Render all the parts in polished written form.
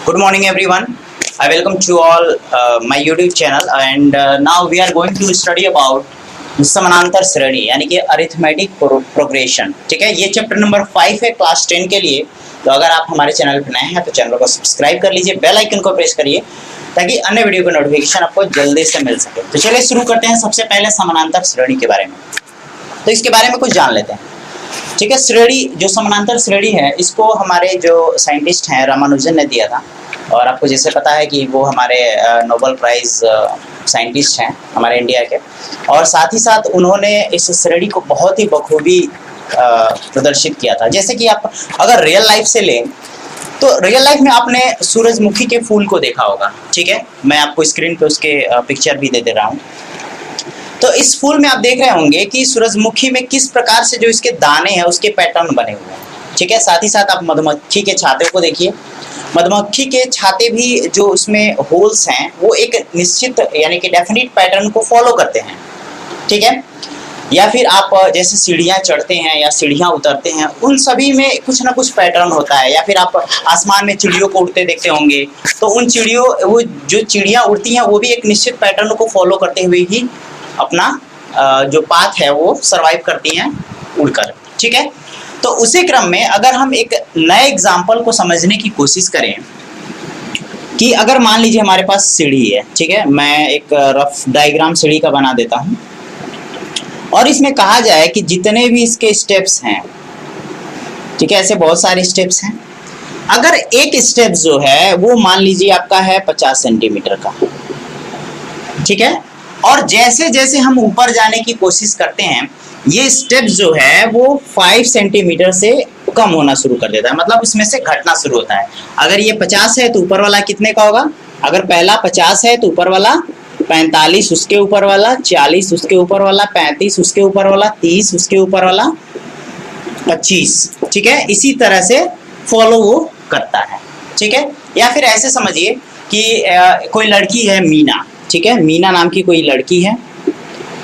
Good morning, everyone. I welcome to all my YouTube channel, and now we are going to study about समानांतर श्रेणी यानी कि arithmetic progression. ठीक है, ये चैप्टर नंबर 5 है क्लास 10 के लिए। तो अगर आप हमारे चैनल पर नए हैं तो चैनल को सब्सक्राइब कर लीजिए, बेल आइकन को प्रेस करिए ताकि अन्य वीडियो का नोटिफिकेशन आपको जल्दी से मिल सके। तो चलिए शुरू करते हैं सबसे पहले समानांतर श्रेणी के बारे में। तो इसके बारे में कुछ जान लेते हैं। ठीक है, श्रेणी जो समानांतर श्रेणी है इसको हमारे जो साइंटिस्ट हैं रामानुजन ने दिया था, और आपको जैसे पता है कि वो हमारे नोबेल प्राइज साइंटिस्ट हैं हमारे इंडिया के, और साथ ही साथ उन्होंने इस श्रेणी को बहुत ही बखूबी प्रदर्शित किया था। जैसे कि आप अगर रियल लाइफ से लें तो रियल लाइफ में आपने सूरजमुखी के फूल को देखा होगा। ठीक है, मैं आपको स्क्रीन पे उसके पिक्चर भी दे रहा हूँ। तो इस फूल में आप देख रहे होंगे कि सूरजमुखी में किस प्रकार से जो इसके दाने हैं उसके पैटर्न बने हुए हैं। ठीक है, साथ ही साथ आप मधुमक्खी के छाते को देखिए। मधुमक्खी के छाते भी जो उसमें होल्स हैं वो एक निश्चित यानी कि डेफिनेट पैटर्न को फॉलो करते हैं। ठीक है, या फिर आप जैसे सीढ़ियाँ चढ़ते हैं या सीढ़ियाँ उतरते हैं, उन सभी में कुछ ना कुछ पैटर्न होता है। या फिर आप आसमान में चिड़ियों को उड़ते देखते होंगे, तो उन चिड़ियों वो जो चिड़ियाँ उड़ती हैं वो भी एक निश्चित पैटर्न को फॉलो करते हुए ही अपना जो पाथ है वो सरवाइव करती हैं उड़कर। ठीक है, तो उसी क्रम में अगर हम एक नए एग्जाम्पल को समझने की कोशिश करें कि अगर मान लीजिए हमारे पास सीढ़ी है। ठीक है, मैं एक रफ डायग्राम सीढ़ी का बना देता हूं, और इसमें कहा जाए कि जितने भी इसके स्टेप्स हैं, ठीक है, ऐसे बहुत सारे स्टेप्स हैं। अगर एक स्टेप जो है वो मान लीजिए आपका है 50 सेंटीमीटर का। ठीक है, और जैसे जैसे हम ऊपर जाने की कोशिश करते हैं ये स्टेप जो है वो 5 सेंटीमीटर से कम होना शुरू कर देता है, मतलब उसमें से घटना शुरू होता है। अगर ये 50 है तो ऊपर वाला कितने का होगा? अगर पहला 50 है तो ऊपर वाला 45, उसके ऊपर वाला 40, उसके ऊपर वाला 35, उसके ऊपर वाला 30, उसके ऊपर वाला 25। ठीक है, इसी तरह से फॉलो वो करता है। ठीक है, या फिर ऐसे समझिए कि कोई लड़की है मीना। ठीक है, मीना नाम की कोई लड़की है,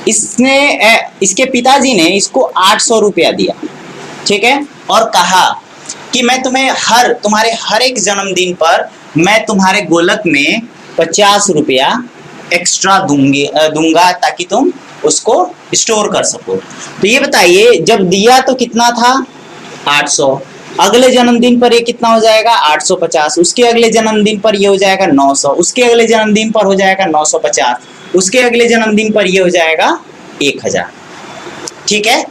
इसके पिताजी ने इसको 800 रुपया दिया। ठीक है, और कहा कि मैं तुम्हारे हर एक जन्मदिन पर मैं तुम्हारे गोलक में 50 रुपया एक्स्ट्रा दूंगा ताकि तुम उसको स्टोर कर सको। तो ये बताइए, जब दिया तो कितना था? 800। अगले जन्मदिन पर ये कितना हो जाएगा? 850। उसके अगले जन्मदिन पर ये हो जाएगा 900। उसके अगले जन्मदिन पर हो जाएगा 950। उसके अगले जन्मदिन पर ये हो जाएगा 1000। ठीक है,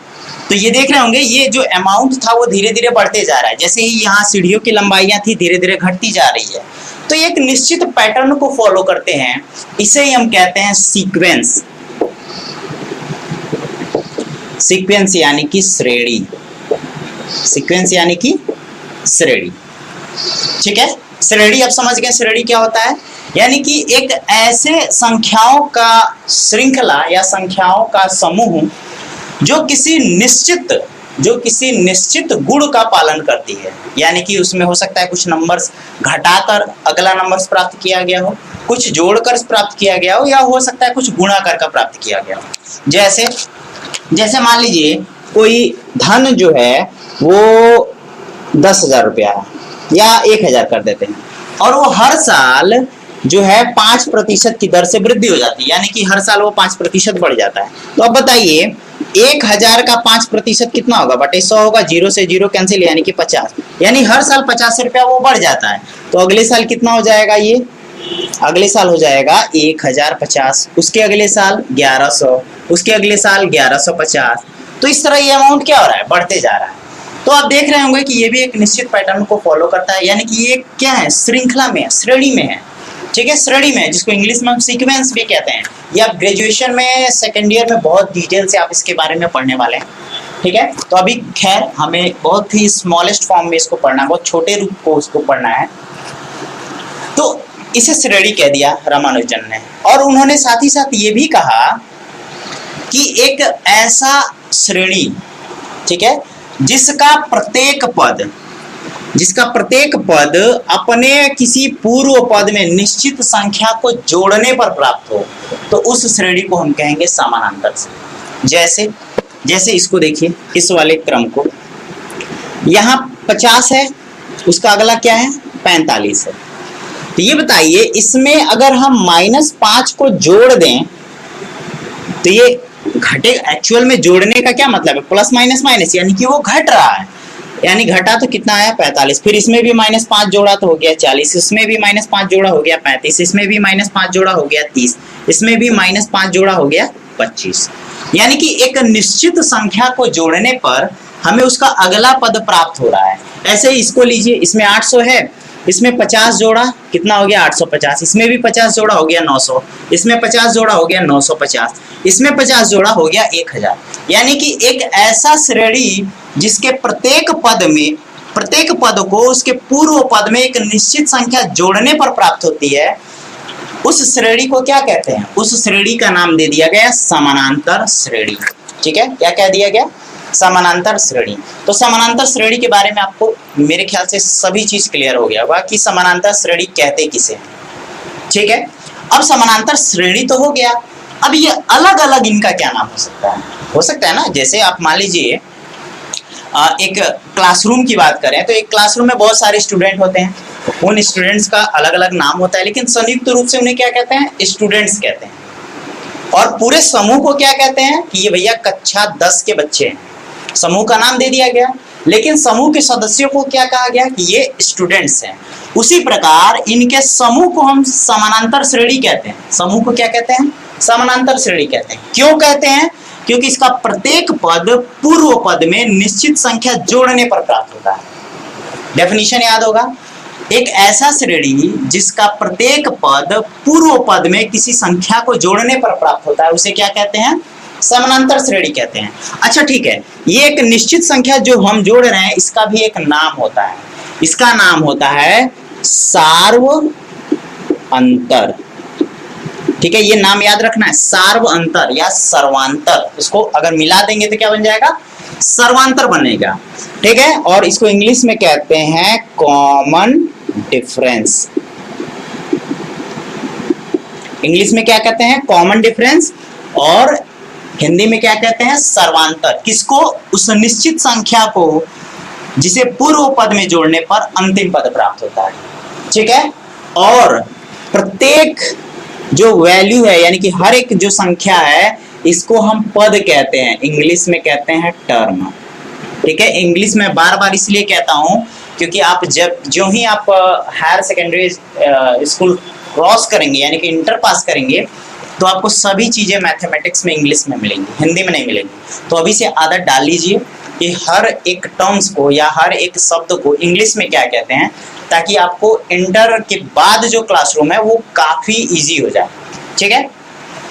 तो ये देख रहे होंगे ये जो अमाउंट था वो धीरे धीरे बढ़ते जा रहा है। जैसे ही यहाँ सीढ़ियों की लंबाइयाँ थी धीरे धीरे घटती जा रही है। तो एक निश्चित पैटर्न को फॉलो करते हैं, इसे ही हम कहते हैं सीक्वेंस। सीक्वेंस यानी कि श्रेणी। सीक्वेंस यानी कि श्रेणी। ठीक है, श्रेणी आप समझ गए श्रेणी क्या होता है? यानी कि एक ऐसे संख्याओं का श्रृंखला या संख्याओं का समूह जो किसी निश्चित गुण का पालन करती है। यानी कि उसमें हो सकता है कुछ नंबर्स घटाकर अगला नंबर्स प्राप्त किया गया हो, कुछ जोड़कर प्राप्त किया गया हो, या हो सकता है कुछ गुणा कर प्राप्त किया गया हो। जैसे मान लीजिए कोई धन जो है वो 10,000 रुपया है, या 1,000 कर देते हैं, और वो हर साल जो है 5% की दर से वृद्धि हो जाती है। यानी कि हर साल वो 5% बढ़ जाता है। तो अब बताइए 1,000 का 5% कितना होगा? बटे 100 होगा। 0 से 0 कैंसिल, यानी कि 50। यानी हर साल 50 रुपया वो बढ़ जाता है। तो अगले साल कितना हो जाएगा? ये अगले साल हो जाएगा 1050। उसके अगले साल 1100, उसके अगले साल 1150। तो इस तरह ये अमाउंट क्या हो रहा है? बढ़ते जा रहा है। तो आप देख रहे होंगे कि ये भी एक निश्चित पैटर्न को फॉलो करता है। यानी कि ये क्या है? श्रृंखला में है, श्रेणी में है। ठीक है, श्रेणी में, जिसको इंग्लिश में हम सीक्वेंस भी कहते हैं। ये आप ग्रेजुएशन में सेकेंड ईयर में बहुत डिटेल से आप इसके बारे में पढ़ने वाले हैं। ठीक है, तो अभी खैर हमें बहुत ही स्मॉलेस्ट फॉर्म में इसको पढ़ना है, बहुत छोटे रूप को उसको पढ़ना है। तो इसे श्रेणी कह दिया रामानुजन ने, और उन्होंने साथ ही साथ ये भी कहा कि एक ऐसा श्रेणी, ठीक है, जिसका प्रत्येक पद अपने किसी पूर्व पद में निश्चित संख्या को जोड़ने पर प्राप्त हो, तो उस श्रेणी को हम कहेंगे समानांतर श्रेणी। जैसे इसको देखिए, इस वाले क्रम को, यहाँ 50 है, उसका अगला क्या है? 45 है। तो ये बताइए, इसमें अगर हम -5 को जोड़ दें तो ये घटे, एक्चुअल में जोड़ने का क्या मतलब है, प्लस माइनस माइनस, यानी कि वो घट रहा है, यानी घटा तो कितना आया 45, फिर इसमें भी -5 जोड़ा तो हो गया 40, इसमें भी -5 जोड़ा हो गया 35, इसमें भी -5 जोड़ा हो गया 30, इसमें भी -5 जोड़ा हो गया 25। यानी कि एक निश्चित संख्या को जोड़ने पर हमें उसका अगला पद प्राप्त हो रहा है। ऐसे ही इसको लीजिए, इसमें 800 है, इसमें 50 जोड़ा कितना हो गया 850, इसमें भी 50 जोड़ा हो गया 900, इसमें 50 जोड़ा हो गया 950, इसमें 50 जोड़ा हो गया 1000। यानी कि एक ऐसा श्रेणी जिसके प्रत्येक पद को उसके पूर्व पद में एक निश्चित संख्या जोड़ने पर प्राप्त होती है, उस श्रेणी को क्या कहते हैं, उस श्रेणी का नाम दे दिया गया समानांतर श्रेणी। ठीक है, क्या कह दिया गया, समानांतर श्रेणी। तो समानांतर श्रेणी के बारे में आपको मेरे ख्याल से सभी चीज क्लियर हो गया होगा कि समानांतर श्रेणी कहते किसे हैं। ठीक है, अब समानांतर श्रेणी तो हो गया, अब ये अलग अलग इनका क्या नाम हो सकता है ना, जैसे आप मान लीजिए एक क्लासरूम की बात करें तो एक क्लासरूम में बहुत सारे स्टूडेंट होते हैं, उन स्टूडेंट्स का अलग अलग नाम होता है, लेकिन संयुक्त रूप से उन्हें क्या कहते हैं, स्टूडेंट्स कहते हैं। और पूरे समूह को क्या कहते हैं कि ये भैया कक्षा 10 के बच्चे हैं, समूह का नाम दे दिया गया, लेकिन समूह के सदस्यों को क्या कहा गया कि ये स्टूडेंट्स हैं। उसी प्रकार इनके समूह को हम समानांतर श्रेणी कहते हैं। समूह को क्या कहते हैं, समानांतर श्रेणी कहते हैं। क्यों कहते हैं, क्योंकि इसका प्रत्येक पद पूर्व पद में निश्चित संख्या जोड़ने पर प्राप्त होता है। डेफिनेशन याद होगा, एक ऐसा श्रेणी जिसका प्रत्येक पद पूर्व पद में किसी संख्या को जोड़ने पर प्राप्त होता है, उसे क्या कहते हैं, समानांतर श्रेणी कहते हैं। अच्छा ठीक है, ये एक निश्चित संख्या जो हम जोड़ रहे हैं इसका भी एक नाम होता है, इसका नाम होता है सार्व अंतर। ठीक है, ये नाम याद रखना है, सार्व अंतर या सर्वांतर। इसको अगर मिला देंगे तो क्या बन जाएगा, सर्वांतर बनेगा। ठीक है, और इसको इंग्लिश में कहते हैं कॉमन डिफरेंस। इंग्लिश में क्या कहते हैं, कॉमन डिफरेंस, और हिंदी में क्या कहते हैं, सर्वांतर। किसको, उस निश्चित संख्या को जिसे पूर्व पद में जोड़ने पर अंतिम पद प्राप्त होता है। ठीक है, और प्रत्येक जो वैल्यू है, यानी कि हर एक जो संख्या है, इसको हम पद कहते हैं, इंग्लिश में कहते हैं टर्म। ठीक है, इंग्लिश में बार बार इसलिए कहता हूं क्योंकि आप जो ही आप हायर सेकेंडरी स्कूल क्रॉस करेंगे, यानी कि इंटर पास करेंगे, तो आपको सभी चीजें मैथमेटिक्स में इंग्लिश में मिलेंगी, हिंदी में नहीं मिलेंगी। तो अभी से आदत डाल लीजिए कि हर एक टर्म्स को या हर एक शब्द को इंग्लिश में क्या कहते हैं, ताकि आपको इंटर के बाद जो क्लासरूम है वो काफी इजी हो जाए। ठीक है,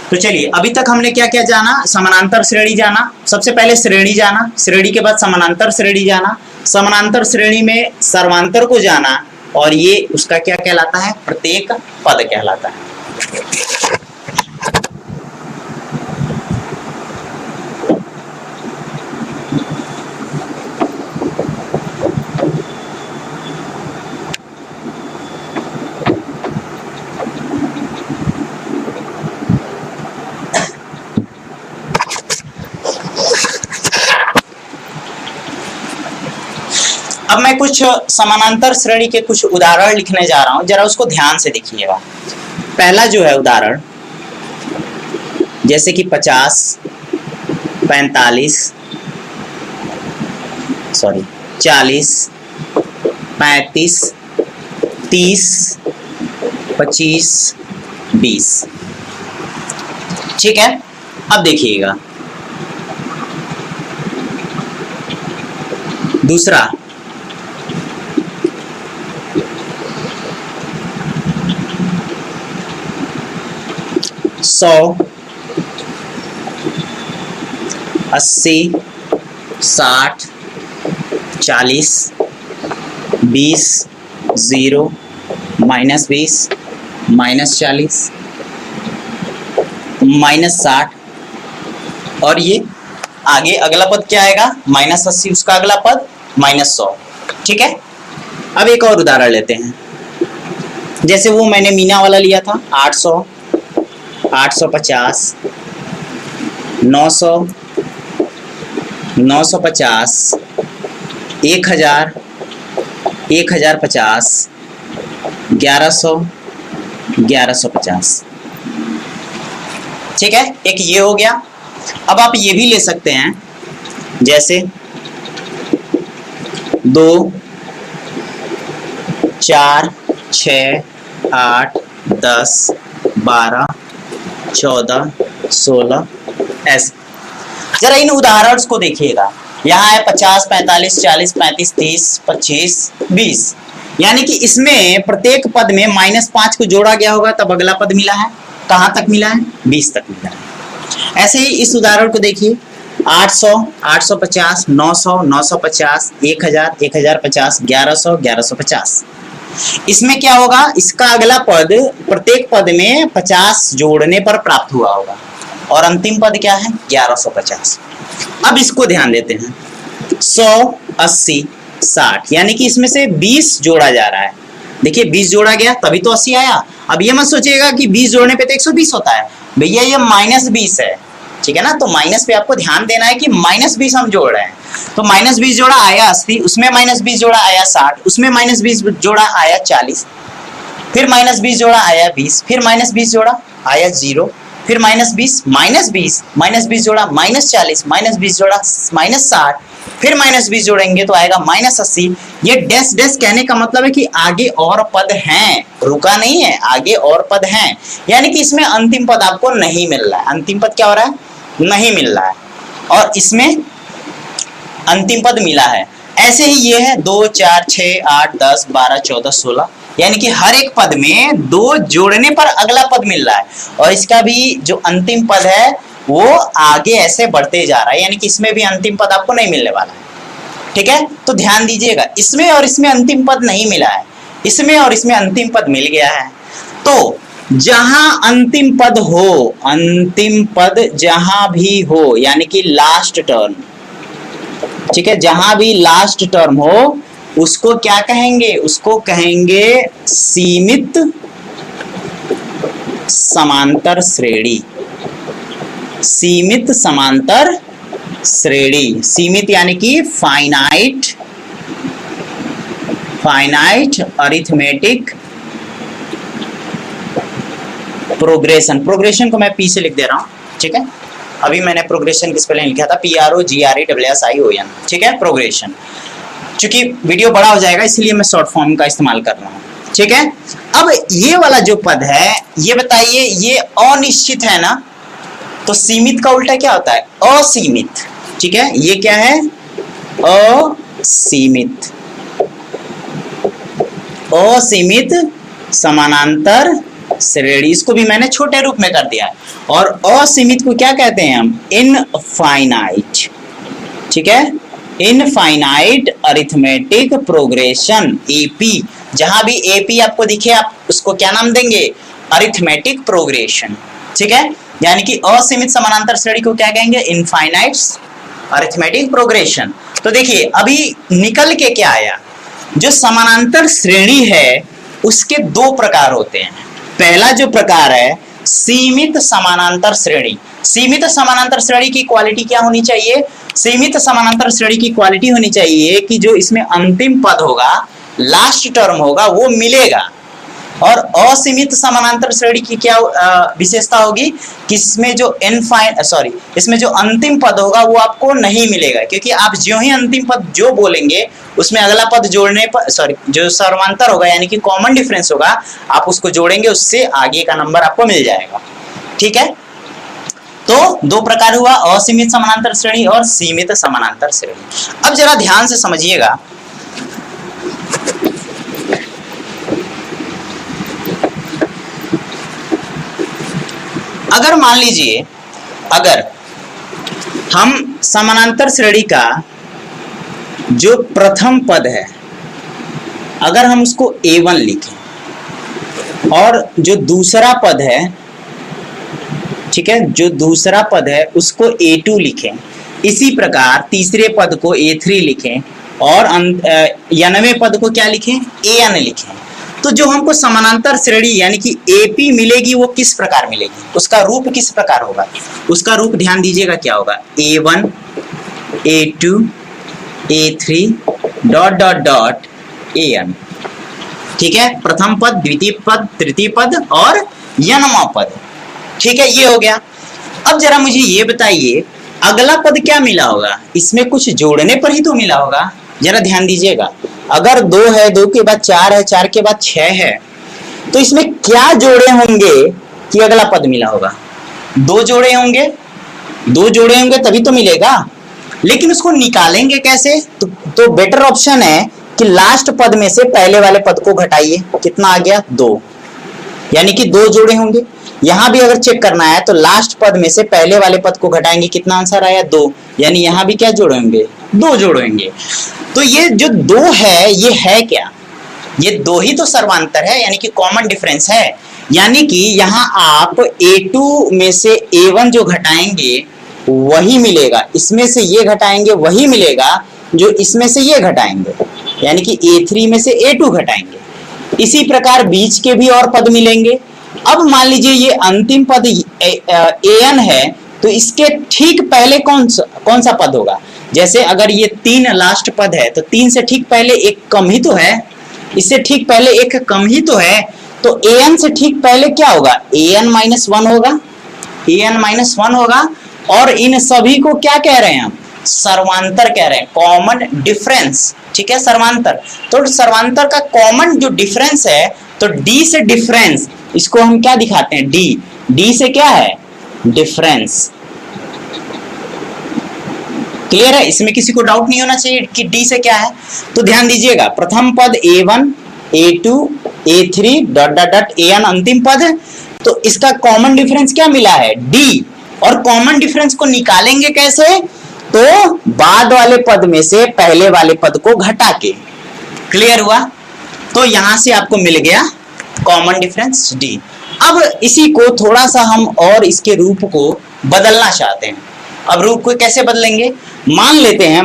तो चलिए, अभी तक हमने क्या क्या जाना, समानांतर श्रेणी जाना, सबसे पहले श्रेणी जाना, श्रेणी के बाद समानांतर श्रेणी जाना, समानांतर श्रेणी में सर्वांतर को जाना, और ये उसका क्या कहलाता है, प्रत्येक पद कहलाता है। अब मैं कुछ समानांतर श्रेणी के कुछ उदाहरण लिखने जा रहा हूं, जरा उसको ध्यान से देखिएगा। पहला जो है उदाहरण, जैसे कि 50, 45, 40, 35, 30, 25, 20। ठीक है, अब देखिएगा दूसरा, 100, 80, 60, 40, 20, 0, -20, -40, -60, और ये आगे अगला पद क्या आएगा, -80, उसका अगला पद -100। ठीक है, अब एक और उदाहरण लेते हैं, जैसे वो मैंने मीना वाला लिया था, 800, 850, 900, 950, 1000, 1050, 1100, 1150। ठीक है, एक ये हो गया। अब आप ये भी ले सकते हैं, जैसे 2, 4, 6, 8, 10, 12, 14, 16 ऐसे। जरा इन उदाहरणों को देखिएगा, यहाँ है 50, 45, 40, 35, 30, 25, 20, यानी कि इसमें प्रत्येक पद में -5 को जोड़ा गया होगा तब अगला पद मिला है। कहां तक मिला है? 20 तक मिला है। ऐसे ही इस उदाहरण को देखिए, 800, 850, 900, 950, 1000, 1050, 1100, 1150। इसमें क्या होगा? इसका अगला पद प्रत्येक पद में 50 जोड़ने पर प्राप्त हुआ होगा और अंतिम पद क्या है? 1150। अब इसको ध्यान देते हैं, 100, 80, 60, यानी कि इसमें से 20 जोड़ा जा रहा है। देखिए 20 जोड़ा गया तभी तो 80 आया। अब ये मत सोचिएगा कि 20 जोड़ने पे तो 120 होता है, भैया ये -20 है, ठीक है ना। तो माइनस पे आपको ध्यान देना है कि -20 हम जोड़ रहे हैं। तो -20 जोड़ा आया 80, उसमें -20 जोड़ा आया 60, उसमें -20 जोड़ा आया 40, फिर -20 जोड़ा आया 20, फिर -20 जोड़ा आया 0, फिर -20 जोड़ा -40, -20 जोड़ा -60, फिर -20 जोड़ेंगे तो आएगा -80। ये डैश डैश कहने का मतलब है कि आगे और पद हैं, रुका नहीं है, आगे और पद हैं, यानी कि इसमें अंतिम पद आपको नहीं मिल रहा है। अंतिम पद क्या हो रहा है? नहीं मिल रहा है, और इसमें अंतिम पद मिला है। ऐसे ही ये है 2, 4, 6, 8, 10, 12, 14, 16, यानी कि हर एक पद में 2 जोड़ने पर अगला पद मिल रहा है, और इसका भी जो अंतिम पद है वो आगे ऐसे बढ़ते जा रहा है, यानी कि इसमें भी अंतिम पद आपको नहीं मिलने वाला है। ठीक है, तो ध्यान दीजिएगा, इसमें और इसमें अंतिम पद नहीं मिला है, इसमें और इसमें अंतिम पद मिल गया है। तो जहां अंतिम पद हो, अंतिम पद जहां भी हो, यानी कि लास्ट टर्म, ठीक है, जहां भी लास्ट टर्म हो उसको क्या कहेंगे? उसको कहेंगे सीमित समांतर श्रेणी। सीमित समांतर श्रेणी, सीमित यानी कि फाइनाइट अरिथमेटिक प्रोग्रेशन। प्रोग्रेशन को मैं पी से लिख दे रहा हूं, ठीक है। अभी मैंने प्रोग्रेशन की स्पेलिंग लिखा था PROGRESSION, ठीक है, प्रोग्रेशन। चूंकि वीडियो बड़ा हो जाएगा इसलिए मैं शॉर्ट फॉर्म का इस्तेमाल कर रहा हूं, ठीक है। अब ये वाला जो पद है, ये बताइए, ये अनिश्चित है ना, तो सीमित का उल्टा क्या होता है? असीमित, ठीक है। ये क्या है? असीमित। असीमित समानांतर श्रेणी, इसको भी मैंने छोटे रूप में कर दिया है। और असीमित को क्या कहते हैं हम? इनफाइनाइट, ठीक है, इनफाइनाइट अरिथमेटिक प्रोग्रेशन, एपी। जहां भी एपी आपको दिखे आप उसको क्या नाम देंगे? अरिथमेटिक प्रोग्रेशन, ठीक है। यानी कि असीमित समानांतर श्रेणी को क्या कहेंगे? Infinite arithmetic progression. तो देखिए अभी निकल के क्या आया? जो समानांतर श्रेणी है उसके 2 प्रकार होते हैं। पहला जो प्रकार है सीमित समानांतर श्रेणी। सीमित समानांतर श्रेणी की क्वालिटी क्या होनी चाहिए? सीमित समानांतर श्रेणी की क्वालिटी होनी चाहिए कि जो इसमें अंतिम पद होगा, लास्ट टर्म होगा, वो मिलेगा। और असीमित समानांतर श्रेणी की क्या विशेषता होगी कि इसमें जो अंतिम पद होगा वो आपको नहीं मिलेगा, क्योंकि आप जो ही अंतिम पद जो बोलेंगे उसमें अगला पद जोड़ने पर जो समांतर होगा यानी कि कॉमन डिफरेंस होगा, आप उसको जोड़ेंगे, उससे आगे का नंबर आपको मिल जाएगा, ठीक है। तो 2 प्रकार हुआ, असीमित समानांतर श्रेणी और सीमित समानांतर श्रेणी। अब जरा ध्यान से समझिएगा, अगर मान लीजिए अगर हम समानांतर श्रेणी का जो प्रथम पद है अगर हम उसको A1 लिखें और जो दूसरा पद है, ठीक है, जो दूसरा पद है उसको A2 लिखें, इसी प्रकार तीसरे पद को A3 लिखें और 99वें पद को क्या लिखें? AN लिखें। तो जो हमको समानांतर श्रेणी यानी कि AP मिलेगी वो किस प्रकार मिलेगी? उसका रूप किस प्रकार होगा? उसका रूप ध्यान दीजिएगा क्या होगा? A1 A2 A3 ... AN। ठीक है, प्रथम पद, द्वितीय पद, तृतीय पद और यनवा पद। ठीक है, ये हो गया। अब जरा मुझे ये बताइए अगला पद क्या मिला होगा? इसमें कुछ जोड़ने पर ही तो मिला होगा। जरा ध्यान दीजिएगा, अगर 2 है, 2 के बाद 4 है, 4 के बाद 6 है, तो इसमें क्या जोड़े होंगे कि अगला पद मिला होगा? 2 जोड़े होंगे, 2 जोड़े होंगे तभी तो मिलेगा। लेकिन उसको निकालेंगे कैसे? तो बेटर ऑप्शन है कि लास्ट पद में से पहले वाले पद को घटाइए। कितना आ गया? 2, यानी कि 2 जोड़े होंगे। यहां भी अगर चेक करना है तो लास्ट पद में से पहले वाले पद को घटाएंगे, कितना आंसर आया? 2, यानी यहां भी क्या जोड़ेंगे? 2 जोड़ेंगे। तो ये जो 2 है ये है क्या? ये 2 ही तो सर्वांतर है, यानी कि कॉमन डिफरेंस है। यानी कि यहां आप A2 में से A1 जो घटाएंगे वही मिलेगा, इसमें से ये घटाएंगे वही मिलेगा जो इसमें से ये घटाएंगे, यानी कि A3 में से A2 घटाएंगे। इसी प्रकार बीच के भी और पद मिलेंगे। अब मान लीजिए ये अंतिम पद AN है, तो इसके ठीक पहले कौन सा पद होगा? जैसे अगर ये 3 लास्ट पद है तो 3 से ठीक पहले एक कम ही तो है, इससे ठीक पहले एक कम ही तो है, तो AN से ठीक पहले क्या होगा? AN-1 होगा, AN-1 होगा। और इन सभी को क्या कह रहे हैं हम? सर्वांतर कह रहे हैं, कॉमन डिफरेंस। ठीक है, सर्वांतर। तो सर्वांतर का कॉमन जो डिफरेंस है, तो D से डिफरेंस, इसको हम क्या दिखाते हैं? D से क्या है? डिफरेंस। क्लियर है? इसमें किसी को डाउट नहीं होना चाहिए कि D से क्या है। तो ध्यान दीजिएगा, प्रथम पद A1, A2, A3 dot dot dot AN अंतिम पद है, तो इसका कॉमन डिफरेंस क्या मिला है? D। और कॉमन डिफरेंस को निकालेंगे कैसे? तो बाद वाले पद में से पहले वाले पद को घटा के। क्लियर हुआ? तो यहां से आपको मिल गया कॉमन डिफरेंस D। अब इसी को थोड़ा सा हम और इसके रूप को बदलना चाहते हैं। अब रूप को कैसे बदलेंगे? मान लेते हैं,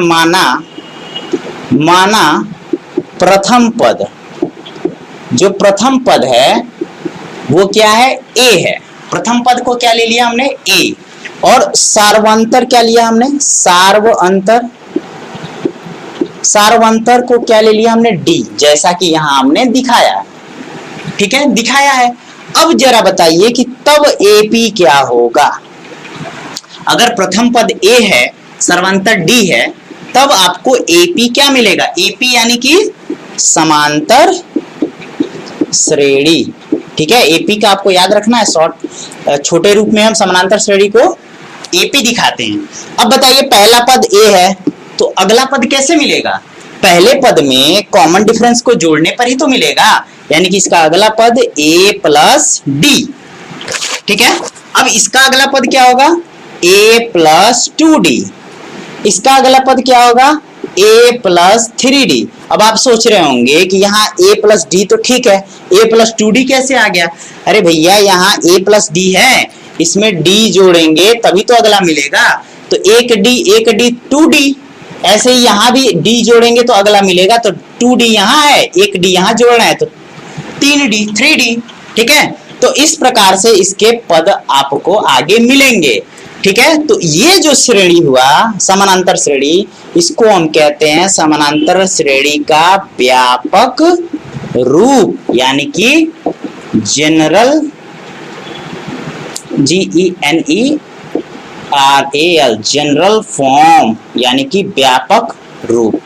माना प्रथम पद, जो प्रथम पद है वो क्या है? A है। प्रथम पद को क्या ले लिया हमने? A। और सार्वंतर क्या लिया हमने? सार्वंतर को क्या ले लिया हमने? D, जैसा कि यहां हमने दिखाया। ठीक है, दिखाया है। अब जरा बताइए कि तब AP क्या होगा? अगर प्रथम पद A है, सर्वांतर D है, तब आपको AP क्या मिलेगा? AP यानी कि समांतर श्रेणी। ठीक है, AP का आपको याद रखना है, छोटे रूप में हम समानांतर श्रेणी को AP दिखाते हैं। अब बताइए पहला पद A है, तो अगला पद कैसे मिलेगा? पहले पद में कॉमन डिफरेंस को जोड़ने पर ही तो मिलेगा, यानी कि इसका अगला पद A प्लस D। ठीक है, अब इसका अगला पद क्या होगा? A plus 2D। इसका अगला पद क्या होगा? A plus 3D। अब आप सोच रहे होंगे कि यहाँ A प्लस D तो ठीक है, A प्लस 2D कैसे आ गया? अरे भैया, यहाँ A प्लस D है, इसमें D जोड़ेंगे तभी तो अगला मिलेगा। तो एक D 2D, ऐसे ही यहाँ भी D जोड़ेंगे तो अगला मिलेगा। तो 2D यहाँ है, एक D यहाँ जोड़ना है तो 3D 3D। ठीक है, तो इस प्रकार से इसके पद आपको आगे मिलेंगे। ठीक है, तो ये जो श्रेणी हुआ समानांतर श्रेणी, इसको हम कहते हैं समानांतर श्रेणी का व्यापक रूप, यानी कि जनरल, GENERAL, जनरल फॉर्म, यानी कि व्यापक रूप।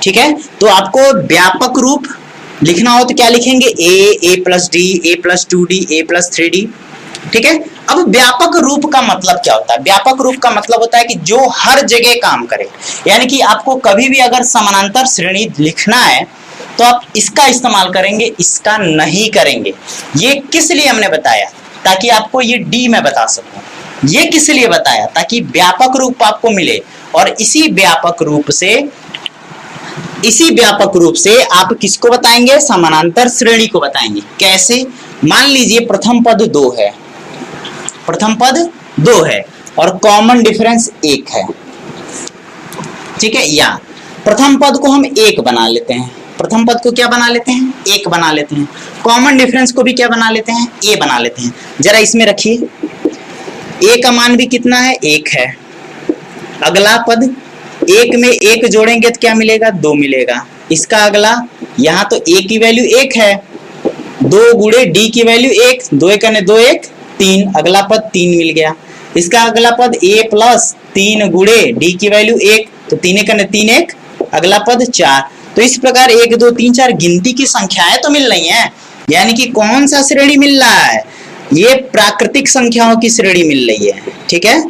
ठीक है, तो आपको व्यापक रूप लिखना हो तो क्या लिखेंगे? A plus D, A plus 2D, A plus 3D। ठीक है, अब व्यापक रूप का मतलब क्या होता है? व्यापक रूप का मतलब होता है कि जो हर जगह काम करे, यानी कि आपको कभी भी अगर समानांतर श्रेणी लिखना है तो आप इसका इस्तेमाल करेंगे, इसका नहीं करेंगे। ये किस लिए हमने बताया? ताकि आपको ये D मैं बता सकूं। ये किस लिए बताया? ताकि व्यापक रूप आपको मिले, और इसी व्यापक रूप से आप किसको बताएंगे? समानांतर श्रेणी को बताएंगे। कैसे? मान लीजिए प्रथम पद 2 है, प्रथम पद 2 है और कॉमन डिफरेंस 1 है। ठीक है, या प्रथम पद को हम 1 बना लेते हैं, प्रथम पद को क्या बना लेते हैं? 1 बना लेते हैं। कॉमन डिफरेंस को भी क्या बना लेते हैं? A बना लेते हैं। जरा इसमें रखिए, A का मान भी कितना है? 1 है। अगला पद 1 में 1 जोड़ेंगे तो क्या मिलेगा? 2 मिलेगा। इसका अगला यहाँ तो a की वैल्यू 1 है, 2 गुणे d की वैल्यू 1, 2 1 2 1 3, अगला पद 3 मिल गया। इसका अगला पद a प्लस 3 गुणे d की वैल्यू 1, तो 3 1 3 1, अगला पद 4। तो इस प्रकार 1 2 3 4 गिनती की संख्याएं तो मिल रही हैं, यानी कि कौन सा श्रेणी मिल रहा है, ये प्राकृतिक संख्याओं की श्रेणी मिल रही है। ठीक है,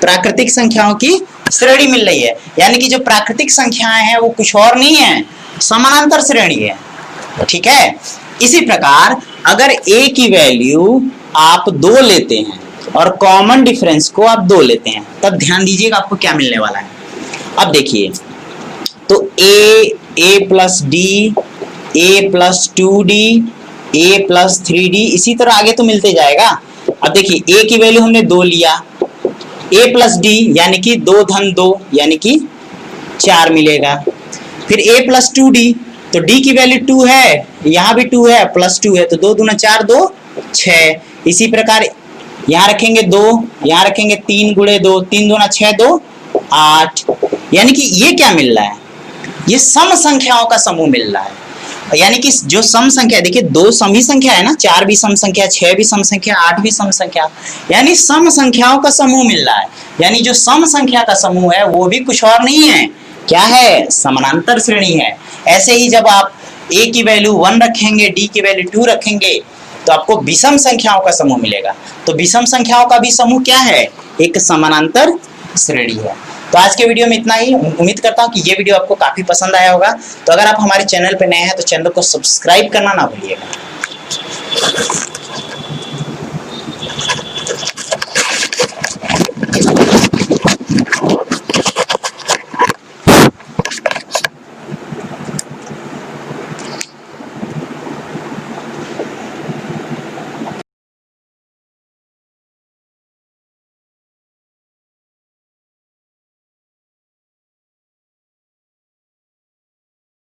प्राकृतिक संख्याओं की श्रेणी मिल रही है, यानी कि जो प्राकृतिक संख्याएं हैं वो कुछ और नहीं है, समानांतर श्रेणी है। ठीक है, इसी प्रकार अगर a की वैल्यू आप 2 लेते हैं और कॉमन डिफरेंस को आप 2 लेते हैं, तब ध्यान दीजिएगा आपको क्या मिलने वाला है। अब देखिए, तो a plus D, a plus 2d, a plus 3d, इसी तरह आगे तो मिलते जाएगा। अब देखिए a की वैल्यू हमने 2 लिया, a प्लस डी यानी कि 2 धन 2 यानी कि 4 मिलेगा। फिर a प्लस 2d, तो d की वैल्यू 2 है, यहाँ भी 2 है, प्लस 2 है, तो 2 दूना 4 2 6। इसी प्रकार यहाँ रखेंगे 2, यहाँ रखेंगे 3 गुणे 2, 3 दूना 6 2 8। यानी कि ये क्या मिल रहा है, ये सम संख्याओं का समूह मिल रहा है। यानी कि जो सम संख्या, देखिए 2 सम ही संख्या है ना, 4 भी सम संख्या, 6 भी सम संख्या, 8 भी सम संख्या, यानी सम संख्याओं का समूह मिल रहा है। यानी जो सम संख्या का समूह है वो भी कुछ और नहीं है, क्या है, समानांतर श्रेणी है। ऐसे ही जब आप a की वैल्यू 1 रखेंगे, d की वैल्यू 2 रखेंगे, तो आपको विषम संख्याओं का समूह मिलेगा। तो विषम संख्याओं का भी समूह क्या है, एक समानांतर श्रेणी है। तो आज के वीडियो में इतना ही। उम्मीद करता हूँ कि ये वीडियो आपको काफी पसंद आया होगा। तो अगर आप हमारे चैनल पर नए हैं तो चैनल को सब्सक्राइब करना ना भूलिएगा।